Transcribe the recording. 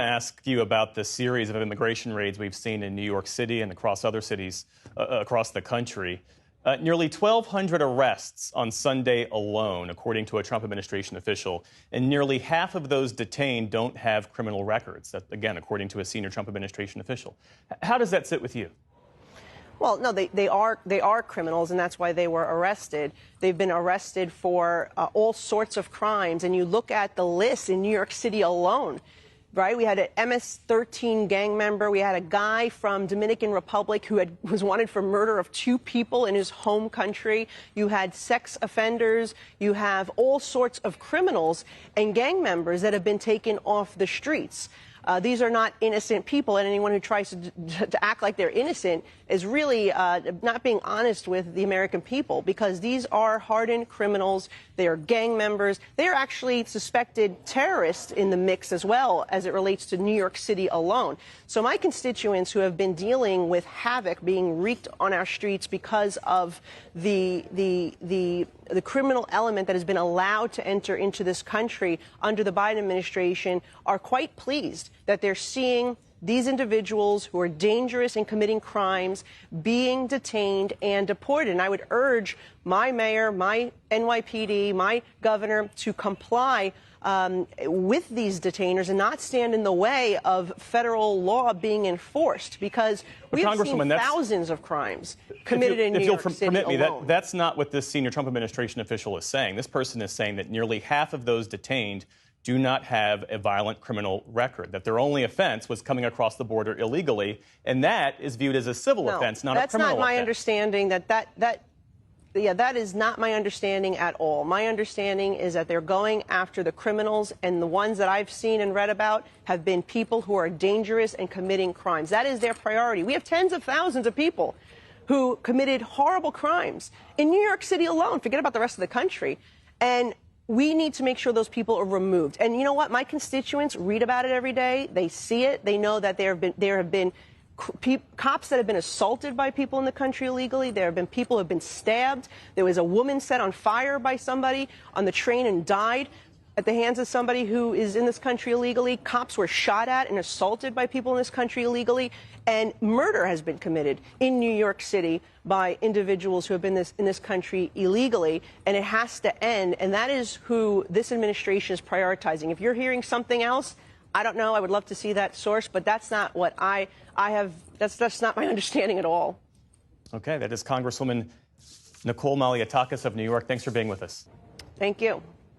Ask you about the series of immigration raids we've seen in New York City and across other cities across the country. Nearly 1,200 arrests on Sunday alone, according to a Trump administration official, and nearly half of those detained don't have criminal records. That, again, according to a senior Trump administration official. How does that sit with you? Well, no, they are criminals, and that's why they were arrested. They've been arrested for all sorts of crimes, and you look at the list in New York City alone. Right? We had an MS-13 gang member. We had a guy from Dominican Republic who was wanted for murder of 2 people in his home country. You had sex offenders. You have all sorts of criminals and gang members that have been taken off the streets. These are not innocent people, and anyone who tries to act like they're innocent is really not being honest with the American people, because these are hardened criminals. They are gang members. They are actually suspected terrorists in the mix as well, as it relates to New York City alone. So my constituents who have been dealing with havoc being wreaked on our streets because of the criminal element that has been allowed to enter into this country under the Biden administration are quite pleased that they're seeing these individuals who are dangerous in committing crimes being detained and deported. And I would urge my mayor, my NYPD, my governor to comply with these detainers and not stand in the way of federal law being enforced, because we have seen thousands of crimes committed in New York City alone. If you'll permit me, that's not what this senior Trump administration official is saying. This person is saying that nearly half of those detained do not have a violent criminal record, that their only offense was coming across the border illegally, and that is viewed as a civil offense, not a criminal offense. That's not my understanding. That is not my understanding at all. My understanding is that they're going after the criminals, and the ones that I've seen and read about have been people who are dangerous and committing crimes. That is their priority. We have tens of thousands of people who committed horrible crimes in New York City alone. Forget about the rest of the country. And we need to make sure those people are removed. And you know what? My constituents read about it every day. They see it. They know that there have been cops that have been assaulted by people in the country illegally. There have been people who have been stabbed. There was a woman set on fire by somebody on the train and died at the hands of somebody who is in this country illegally. Cops were shot at and assaulted by people in this country illegally. And murder has been committed in New York City by individuals who have been in this country illegally. And it has to end. And that is who this administration is prioritizing. If you're hearing something else, I don't know. I would love to see that source, but that's not what I have. That's not my understanding at all. Okay, that is Congresswoman Nicole Malliotakis of New York. Thanks for being with us. Thank you.